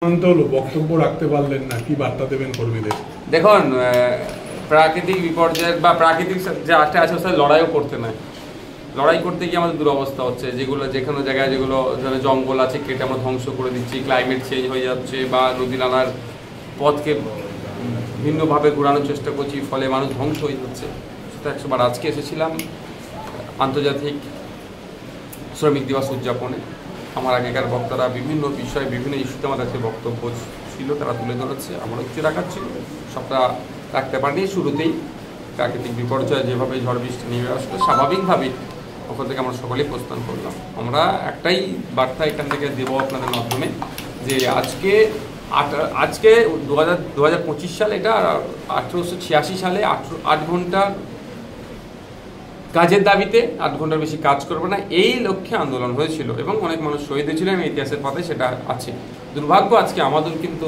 বক্তব্য রাখতে পারলেন না, কি বার্তা দেবেন কর্মীদের? দেখুন, প্রাকৃতিক বিপর্যয়ের বা প্রাকৃতিক যে আটটা আছে ওর সাথে লড়াইও করতে নাই। লড়াই করতে গিয়ে আমাদের দুরবস্থা হচ্ছে, যেখানে জায়গায় যেগুলো জঙ্গল আছে কেটে আমরা ধ্বংস করে দিচ্ছি, ক্লাইমেট চেঞ্জ হয়ে যাচ্ছে বা নদী নালার পথকে ভিন্নভাবে ঘোরানোর চেষ্টা করছি, ফলে মানুষ ধ্বংস হয়ে যাচ্ছে। সেটা 100 বার। আজকে এসেছিলাম আন্তর্জাতিক শ্রমিক দিবস উদযাপনে। আমার আগেকার বক্তারা বিভিন্ন বিষয়ে বিভিন্ন ইস্যুতে আমার কাছে বক্তব্য ছিল, তারা তুলে ধরেছে। আমারও কিছু রাখার ছিল, সবটা রাখতে পারিনি। শুরুতেই প্রাকৃতিক বিপর্যয় যেভাবে ঝড় বৃষ্টি নেমে আসলো, স্বাভাবিকভাবেই ওখান থেকে আমরা সকলেই প্রস্থান করলাম। আমরা একটাই বার্তা এখান থেকে দেবো আপনাদের মাধ্যমে, যে আজকে 2025 সালে, এটা 1886 সালে 8 ঘন্টা কাজের দাবিতে 8 ঘন্টার বেশি কাজ করবে না, এই লক্ষ্যে আন্দোলন হয়েছিল এবং অনেক মানুষ শহীদ হয়েছিলেন। ইতিহাসের পাতায় সেটা আছে। দুর্ভাগ্য আজকে আমাদের কিন্তু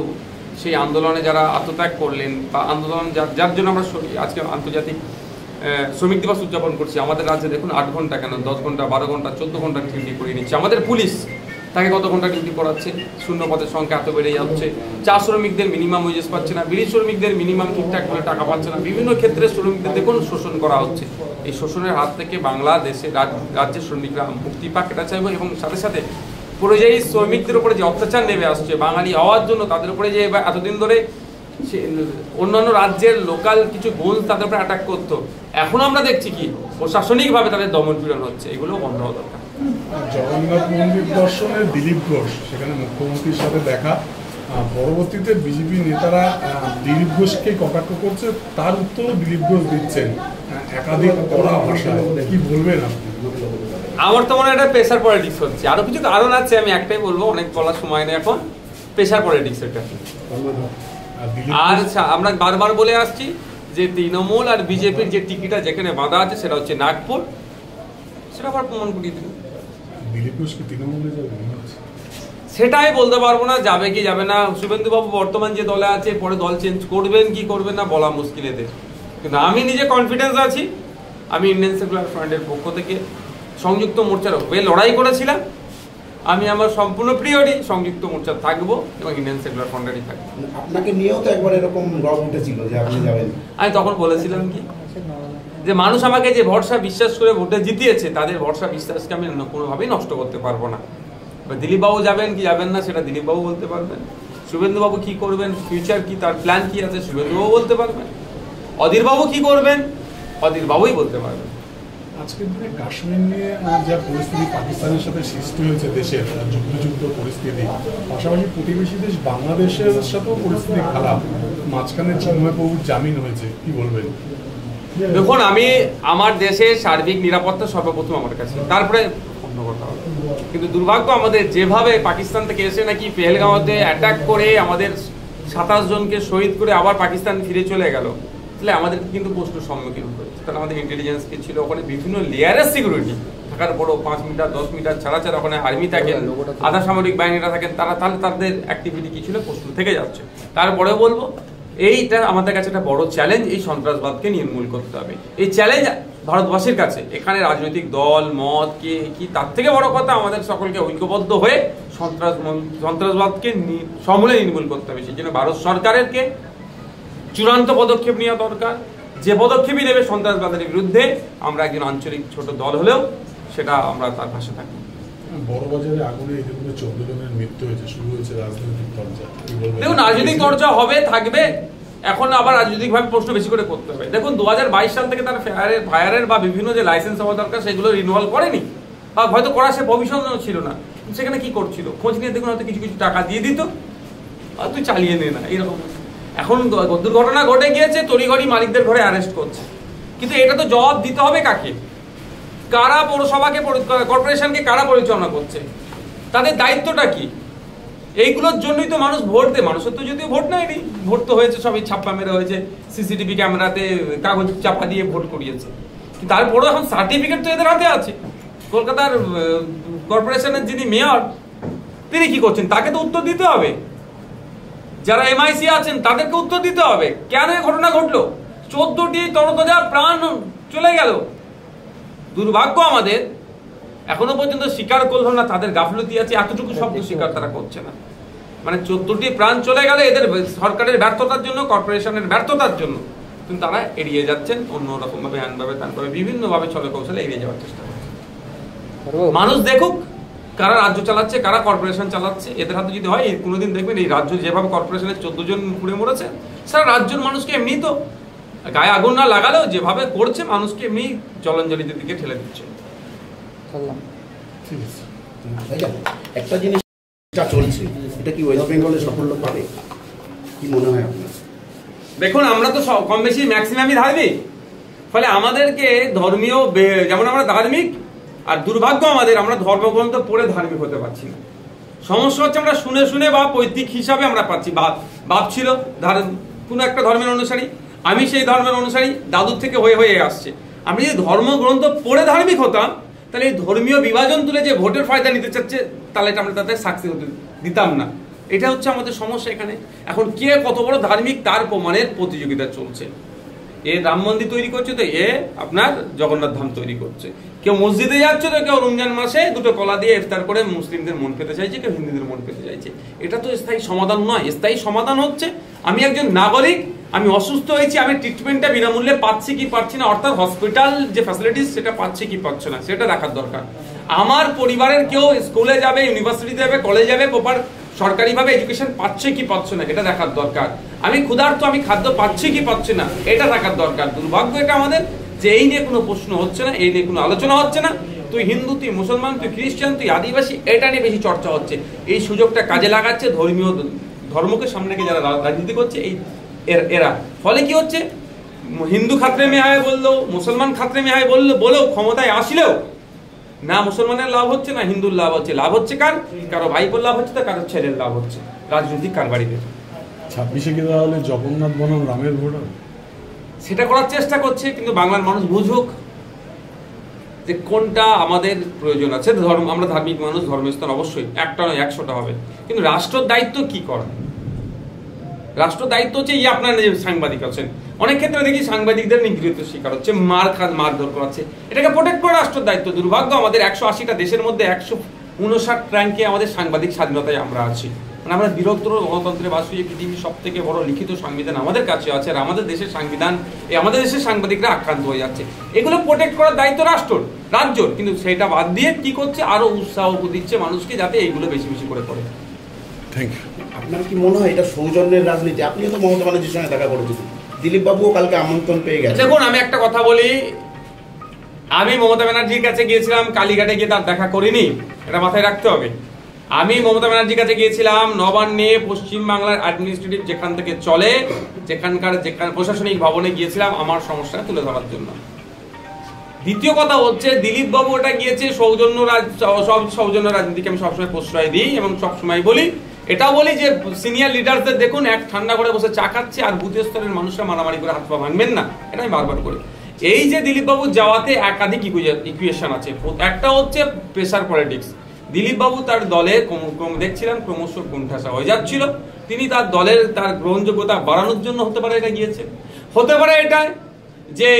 সেই আন্দোলনে যারা আত্মত্যাগ করলেন বা আন্দোলন যার জন্য আমরা আজকে আন্তর্জাতিক শ্রমিক দিবস উদযাপন করছি, আমাদের রাজ্যে দেখুন 8 ঘন্টা কেন 10 ঘন্টা 12 ঘন্টা 14 ঘন্টা ডিউটি করিয়ে নিচ্ছে। আমাদের পুলিশ তাকে কত ঘন্টা ডিউটি করাচ্ছে? শূন্য পদের সংখ্যা এত বেড়ে যাচ্ছে। চা শ্রমিকদের মিনিমাম ওয়েজেস পাচ্ছে না, বিড়ি শ্রমিকদের মিনিমাম ঠিকঠাক করে টাকা পাচ্ছে না। বিভিন্ন ক্ষেত্রে শ্রমিকদের দেখুন শোষণ করা হচ্ছে। এই শোষণের হাত থেকে বাংলাদেশে রাজ্যের শ্রমিকরা মুক্তি পাক, এটা চাইব। এবং সাথে সাথে পরিযায়ী শ্রমিকদের উপরে যে অত্যাচার নেমে আসছে বাঙালি হওয়ার জন্য, তাদের উপরে যে এতদিন ধরে অন্যান্য রাজ্যের লোকাল কিছু গোল তাদের উপরে অ্যাটাক করতো, এখন আমরা দেখছি কি প্রশাসনিকভাবে তাদের দমন পীড়ন হচ্ছে। এগুলো বন্ধ হওয়া দরকার। জগন্নাথ মন্দির দর্শনের দিলীপ ঘোষ, সেখানে মুখ্যমন্ত্রীর সাথে দেখা, পরবর্তীতে বিজেপি নেতারা দিলীপ ঘোষকে কটাক্ষ করছে, তার উত্তরও দিলীপ ঘোষ দিচ্ছেন একাধিক কড়া ভাষায়। কি বলবেন আপনি? আমার তো মনে হয় এটা প্রেশার পলিটিক্স হচ্ছে। আরো কিছু কারণ আছে, আমি একটাই বলবো, অনেক বলার সময় নেই এখন। প্রেশার পলিটিক্স এটা। আর আমরা বারবার বলে আসছি যে তৃণমূল আর বিজেপির যে টিকিটা যেখানে বাঁধা আছে সেটা হচ্ছে নাগপুর, সেটা আবার প্রমাণ করিয়ে দিল। দিলীপ ঘোষ কি তৃণমূলে যাবে? সেটাই বলতে পারবো না, যাবে কি যাবে না। শুভেন্দু বাবু বর্তমান যে দলে আছে, পরে দল চেঞ্জ করবেন কি করবেন না বলা মুশকিল এদের। কিন্তু আমি নিজে কনফিডেন্স আছি। আমি ইন্ডিয়ান সেকুলার ফ্রন্টের পক্ষ থেকে সংযুক্ত মোর্চার হয়ে লড়াই করেছিলাম। আমি আমার সম্পূর্ণ প্রিয়রই সংযুক্ত মোর্চা থাকবো এবং ইন্ডিয়ান সেকুলার ফ্রন্টেরই থাকবো। আপনাকে নিয়েও তো একবার এরকম রব উঠেছিল যে আপনি যাবেন। আমি তখন বলেছিলাম কি, যে মানুষ আমাকে যে ভরসা বিশ্বাস করে ভোটে জিতিয়েছে, তাদের ভরসা বিশ্বাসকে আমি কোনোভাবেই নষ্ট করতে পারবো না। দিলীপবাবু যাবেন কি যাবেন না সেটা দিলীপবাবু বলতে পারবেন। শুভেন্দুবাবু কি করবেন, ফিউচার কি, তার প্ল্যান কি আছে, শুভেন্দুবাবু বলতে পারবেন। অধীরবাবু কি করবেন, অধীরবাবুই বলতে পারবেন। আজকের দিনে কাশ্মীর নিয়ে যা পরিস্থিতি পাকিস্তানের সাথে সৃষ্টি হয়েছে, দেশের যুদ্ধ পরিস্থিতি, পাশাপাশি প্রতিবেশী দেশ বাংলাদেশের সাথেও পরিস্থিতি খারাপ, মাঝখানে চিন্ময়বাবুর জামিন হয়েছে, কি বলবেন? দেখুন, আমি আমার দেশের সার্বিক নিরাপত্তা সর্বপ্রথম আমার কাছে, তারপরে অন্য কথা হবে। কিন্তু দুর্ভাগ্য আমাদের, যেভাবে পাকিস্তান থেকে এসে নাকি পেহেলগাঁওতে অ্যাটাক করে আমাদের 27 জনকে শহীদ করে আবার পাকিস্তান ফিরে চলে গেল, তাহলে আমাদের কিন্তু প্রশ্নের সম্মুখীন হচ্ছে। তাহলে আমাদের ইন্টেলিজেন্স কি ছিল, ওখানে বিভিন্ন লেয়ারের সিকিউরিটি থাকার পরও 5 মিটার 10 মিটার ছাড়া ওখানে আর্মি থাকেন, আধা সামরিক বাহিনীরা থাকেন, তাহলে তাদের অ্যাক্টিভিটি কি ছিল, প্রশ্ন থেকে যাচ্ছে। তারপরেও বলবো, এইটা আমাদের কাছে একটা বড় চ্যালেঞ্জ। এই সন্ত্রাসবাদকে নির্মূল করতে হবে। এই চ্যালেঞ্জ ভারতবাসীর কাছে। এখানে রাজনৈতিক দল মত কে কি, তার থেকে বড় কথা আমাদের সকলকে ঐক্যবদ্ধ হয়ে সন্ত্রাসবাদকে সমূলে নির্মূল করতে হবে। সেই জন্য ভারত সরকারেরকে চূড়ান্ত পদক্ষেপ নেওয়া দরকার। যে পদক্ষেপই নেবে সন্ত্রাসবাদের বিরুদ্ধে, আমরা একজন আঞ্চলিক ছোট দল হলেও সেটা আমরা তার পাশে থাকি। বড়বাজারে আগুনে ইতিমধ্যে 14 জনের মৃত্যু হয়েছে, শুরু হয়েছে রাজনৈতিক চর্চা। দেখুন, রাজনৈতিক চর্চা হবে, থাকবে। এখন আবার রাজনৈতিকভাবে প্রশ্ন বেশি করে করতে হবে। দেখুন, 2022 সাল থেকে তার ফায়ারের বা বিভিন্ন যে লাইসেন্স হওয়া দরকার সেগুলো রিনিউয়াল করেনি, বা হয়তো করা সে প্রভিশনও ছিল না। সেখানে কি করছিল, খোঁজ নিয়ে দেখুন হয়তো কিছু কিছু টাকা দিয়ে দিত, আর তুই চালিয়ে নে না, এইরকম। এখন দুর্ঘটনা ঘটে গিয়েছে, তড়িঘড়ি মালিকদের ঘরে অ্যারেস্ট করছে। কিন্তু এটা তো জবাব দিতে হবে কাকে? কারা পৌরসভাকে, কর্পোরেশনকে কারা পরিচালনা করছে, তাদের দায়িত্বটা কি? এইগুলোর জন্যই তো মানুষ ভোট দেয়। মানুষের তো যদিও ভোট নেয়নি, ভোট তো হয়েছে সবই ছাপ্পা মেরে হয়েছে, সিসিটিভি ক্যামেরাতে কাগজ চাপা দিয়ে ভোট করিয়েছে। তারপরেও এখন সার্টিফিকেট তো এদের হাতে আছে। কলকাতার কর্পোরেশনের যিনি মেয়র, তিনি কি করছেন, তাকে তো উত্তর দিতে হবে। যারা এমআইসি আছেন তাদেরকে উত্তর দিতে হবে, কেন এই ঘটনা ঘটলো। 14টি তরতাজা প্রাণ চলে গেল। দুর্ভাগ্য আমাদের, এখনো পর্যন্ত স্বীকার করলো না তাদের গাফলতি আছে, এতটুকু শব্দ স্বীকার তারা করছে না। মানে 14টি প্রাণ চলে গেলে এদের সরকারের ব্যর্থতার জন্য, কর্পোরেশনের ব্যর্থতার জন্য, কিন্তু তারা এড়িয়ে যাচ্ছেন অন্যরকম ভাবে, হ্যানভাবে তারপরে বিভিন্নভাবে ছলে কৌশলে এড়িয়ে যাওয়ার চেষ্টা করছে। মানুষ দেখুক কারা রাজ্য চালাচ্ছে, কারা কর্পোরেশন চালাচ্ছে। এদের হাতে যদি হয়, কোনোদিন দেখবেন এই রাজ্য যেভাবে কর্পোরেশনের 14 জন পুড়ে মরেছে, সারা রাজ্যের মানুষকে এমনি তো গায়ে আগুন না লাগালেও যেভাবে করছে মানুষকে এমনি জলাঞ্জলির দিকে ঠেলে দিচ্ছে। ঠিক আছে, একটা জিনিস চলছে, এটা কি ওয়েস্ট বেঙ্গলে সাফল্য পাবে, কি মনে হয় আপনার? দেখুন, আমরা তো কম বেশি ম্যাক্সিমামই ধার্মিক, ফলে আমাদেরকে ধর্মীয়, যেমন আমরা ধার্মিক, আর দুর্ভাগ্য আমাদের, আমরা ধর্মগ্রন্থ পড়ে ধার্মিক হতে পারছি না। সমস্যা হচ্ছে আমরা শুনে শুনে বা পৈতৃক হিসাবে আমরা পাচ্ছি। বাপ ছিল কোনো একটা ধর্মের অনুসারী, আমি সেই ধর্মের অনুসারী, দাদুর থেকে হয়ে হয়ে আসছে। আমি যদি ধর্মগ্রন্থ পড়ে ধার্মিক হতাম, তাহলে এই ধর্মীয় বিভাজন তুলে যে ভোটের ফায়দা নিতে চাচ্ছে, তাহলে এটা আমরা তাতে সাকসেস হতে দিতাম না। এটা হচ্ছে আমাদের সমস্যা এখানে। এখন কে কত বড় ধার্মিক তার প্রমাণের প্রতিযোগিতা চলছে। এ রাম মন্দির তৈরি করছে, তো এ আপনার জগন্নাথ ধাম তৈরি করছে। কেউ মসজিদে যাচ্ছে, তো কেউ রমজান মাসে 2টো কলা দিয়ে ইফতার করে মুসলিমদের মন পেতে চাইছে, কেউ হিন্দুদের মন পেতে চাইছে। এটা তো স্থায়ী সমাধান নয়। স্থায়ী সমাধান হচ্ছে আমি একজন নাগরিক, আমি অসুস্থ হয়েছি, আমি ট্রিটমেন্টটা বিনামূল্যে পাচ্ছি কি পাচ্ছি না, অর্থাৎ হসপিটাল যে ফ্যাসিলিটিস সেটা পাচ্ছি কি পাচ্ছে না, সেটা দেখার দরকার। আমার পরিবারের কেউ স্কুলে যাবে, ইউনিভার্সিটিতে যাবে, কলেজে যাবে, প্রপার সরকারিভাবে এডুকেশন পাচ্ছে কি পাচ্ছে না, এটা দেখার দরকার। আমি ক্ষুধার্ত, আমি খাদ্য পাচ্ছি কি পাচ্ছি না, এটা দেখার দরকার। দুর্ভাগ্য এটা আমাদের যে এই নিয়ে কোনো প্রশ্ন হচ্ছে না, এই নিয়ে কোনো আলোচনা হচ্ছে না। তুই হিন্দু, তুই মুসলমান, তুই খ্রিস্টান, তুই আদিবাসী, এটা নিয়ে বেশি চর্চা হচ্ছে। এই সুযোগটা কাজে লাগাচ্ছে ধর্মীয় ধর্মকে সামনে রেখে যারা রাজনীতি করছে এরা। ফলে কি হচ্ছে, হিন্দু খাতরে মে আয় বললো, মুসলমান খাতরে মে আয় বলেও ক্ষমতায় আসলেও না মুসলমানের লাভ হচ্ছে, না হিন্দুর লাভ হচ্ছে। লাভ হচ্ছে কারো ভাইপোর লাভ হচ্ছে, তো কারো ছেলের লাভ হচ্ছে, রাজনৈতিক কারবারিদের। 26-এ কি তাহলে জগন্নাথ বনাম রামের ভোট হবে? সেটা করার চেষ্টা করছে, কিন্তু বাংলার মানুষ বুঝুক যে কোনটা আমাদের প্রয়োজন আছে। ধর্ম, আমরা ধার্মিক মানুষ, ধর্মস্থান অবশ্যই একটা নয় 100টা হবে, কিন্তু রাষ্ট্রের দায়িত্ব কি করা? রাষ্ট্র দায়িত্ব হচ্ছে আপনার যে সাংবাদিক আছেন, অনেক ক্ষেত্রে দেখি সাংবাদিকদের নিগৃহীত শিকার হচ্ছে, মারধর করাচ্ছে, এটাকে প্রোটেক্ট করা রাষ্ট্রের দায়িত্ব। দুর্ভাগ্য আমাদের 180টা দেশের মধ্যে 159 র্যাঙ্কে আমাদের সাংবাদিক স্বাধীনতায় আমরা আছি। মানে আমরা বৃহত্তর গণতন্ত্রে বাসী, পৃথিবীর সব থেকে বড় লিখিত সংবিধান আমাদের কাছে আছে, আর আমাদের দেশের সংবিধান আমাদের দেশের সাংবাদিকরা আক্রান্ত হয়ে যাচ্ছে। এগুলো প্রোটেক্ট করার দায়িত্ব রাজ্যর, কিন্তু সেটা বাদ দিয়ে কি করছে, আরো উৎসাহ দিচ্ছে মানুষকে যাতে এইগুলো বেশি বেশি করে করে। Thank you. আপনার কি মনে হয় এটা সৌজন্যের রাজনীতি? আপনিও তো মমতা ব্যানার্জির সঙ্গে দেখা করেছেন, দিলীপ বাবুও কালকে আমন্ত্রণ পেয়ে গেছেন। দেখুন, আমি একটা কথা বলি, আমি মমতা ব্যানার্জির কাছে গিয়েছিলাম, কালীঘাটে গিয়ে তার দেখা করিনি, এটা মাথায় রাখতে হবে। আমি মমতা ব্যানার্জির কাছে গিয়েছিলাম নবান্নে, পশ্চিমবাংলার অ্যাডমিনিস্ট্রেটিভ যেখান থেকে চলে, যেখানকার প্রশাসনিক ভবনে গিয়েছিলাম আমার সমস্যা তুলে ধরার জন্য। দ্বিতীয় কথা হচ্ছে, দিলীপ বাবু ওটা গিয়েছে সৌজন্য রাজনীতিকে আমি সবসময় প্রশ্রয় দিই এবং সবসময় বলি, এটাও বলি যে সিনিয়র লিডারদের দেখুন এক ঠান্ডা করে বসে চা খাচ্ছে, আর বুথ স্তরের মানুষরা মারামারি করে হাত পা ভাঙবেন না, এটা আমি বারবার করি। এই যে দিলীপ বাবু যাওয়াতে একাধিক ইকুয়েশন আছে। একটা হচ্ছে প্রেসার পলিটিক্স। দিলীপ বাবু তার দলে দেখছিলাম ক্রমশ কোণঠাসা হয়ে যাচ্ছিল, তিনি তার দলের তার গ্রহণযোগ্যতা বাড়ানোর জন্য হতে পারে এটা গিয়েছে। হতে পারে এটা যে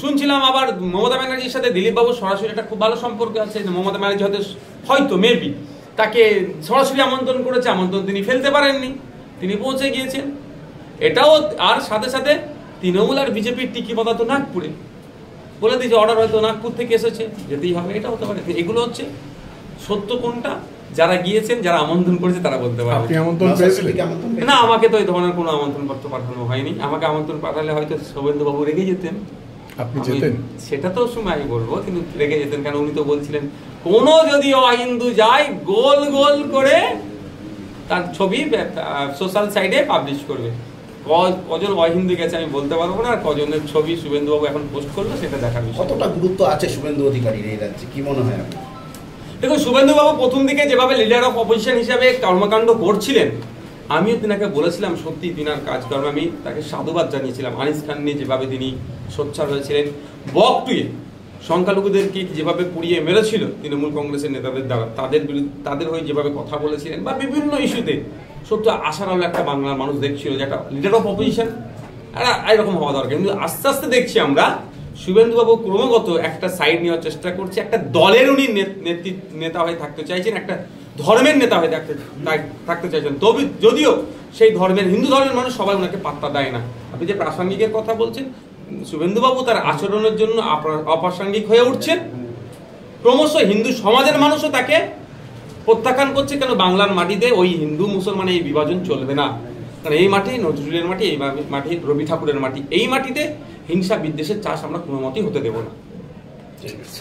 শুনছিলাম আবার মমতা ব্যানার্জির সাথে দিলীপ বাবুর সরাসরি একটা খুব ভালো সম্পর্ক আছে, মমতা ব্যানার্জি হয়তো মেবি তাকে সরাসরি আমন্ত্রণ করেছে, আমন্ত্রণ তিনি ফেলতে পারেননি, তিনি পৌঁছে গিয়েছেন। এটাও, আর সাথে সাথে তৃণমূল আর বিজেপির টিকি পাতা তো নাগপুরে, বলে দিয়েছে অর্ডার হয়তো নাগপুর থেকে এসেছে, যেতেই হবে, এটা হতে পারে। এগুলো হচ্ছে সত্য কোনটা, যারা গিয়েছেন, যারা আমন্ত্রণ করেছে তারা বলতে পারবে। না, আমাকে তো এই ধরনের কোনো আমন্ত্রণ পত্র পাঠানো হয়নি। আমাকে আমন্ত্রণ পাঠালে হয়তো শুভেন্দু বাবু রেগে যেতেন, আপনি যেতেন, সেটা তো সময় আমি বলবো, কিন্তু রেগে যেতেন কেন? উনি তো বলছিলেন কোন যদি অহিন্দু যায় গোল গোল করে তার ছবি সোশ্যাল সাইটে পাবলিশ করবে। কজন অহিন্দু গেছে আমি বলতে পারবো না, আর কজনের ছবি শুভেন্দু বাবু এখন পোস্ট করলো সেটা দেখার বিষয়। কতটা গুরুত্ব আছে শুভেন্দু অধিকারীর এই রাজ্যে, কি মনে হয় আপনার? দেখুন, শুভেন্দু বাবু প্রথম দিকে যেভাবে লিডার অফ অপোজিশন হিসাবে কর্মকাণ্ড করছিলেন, আমিও তিনাকে বলেছিলাম সত্যি তিনার কাজকর্ম, আমি তাকে সাধুবাদ জানিয়েছিলাম। আনিস খান নিয়ে যেভাবে তিনি সোচ্চার হয়েছিলেন, বকটুয়ে সংখ্যালঘুদেরকে যেভাবে পুড়িয়ে মেরেছিল তৃণমূল কংগ্রেসের নেতাদের দ্বারা, তাদের হয়ে যেভাবে কথা বলেছিলেন, বা বিভিন্ন ইস্যুতে সত্যি আশার আলো একটা বাংলার মানুষ দেখছিল যে একটা লিডার অফ অপোজিশন এরকম হওয়া দরকার। কিন্তু আস্তে আস্তে দেখছি আমরা শুভেন্দুবাবু ক্রমাগত একটা সাইড নেওয়ার চেষ্টা করছে, একটা দলের উনি নেতা হয়ে থাকতে চাইছেন, একটা ধর্মের নেতা হয়ে থাকতে চাইছেন। তবে যদিও সেই ধর্মের হিন্দু ধর্মের মানুষ সবাই ওনাকে পাত্তা দেয় না। আপনি যে প্রাসঙ্গিকের কথা বলছেন, শুভেন্দুবাবু তার আচরণের জন্য অপ্রাসঙ্গিক হয়ে উঠছেন। ক্রমশ হিন্দু সমাজের মানুষও তাকে প্রত্যাখ্যান করছে, কেন বাংলার মাটিতে ওই হিন্দু মুসলমানের এই বিভাজন চলবে না। কারণ এই মাটি নজরুলের মাটি, এই মাটি রবি ঠাকুরের মাটি, এই মাটিতে হিংসা বিদ্বেষের চাষ আমরা কোনো মতেই হতে দেব না। ঠিক আছে।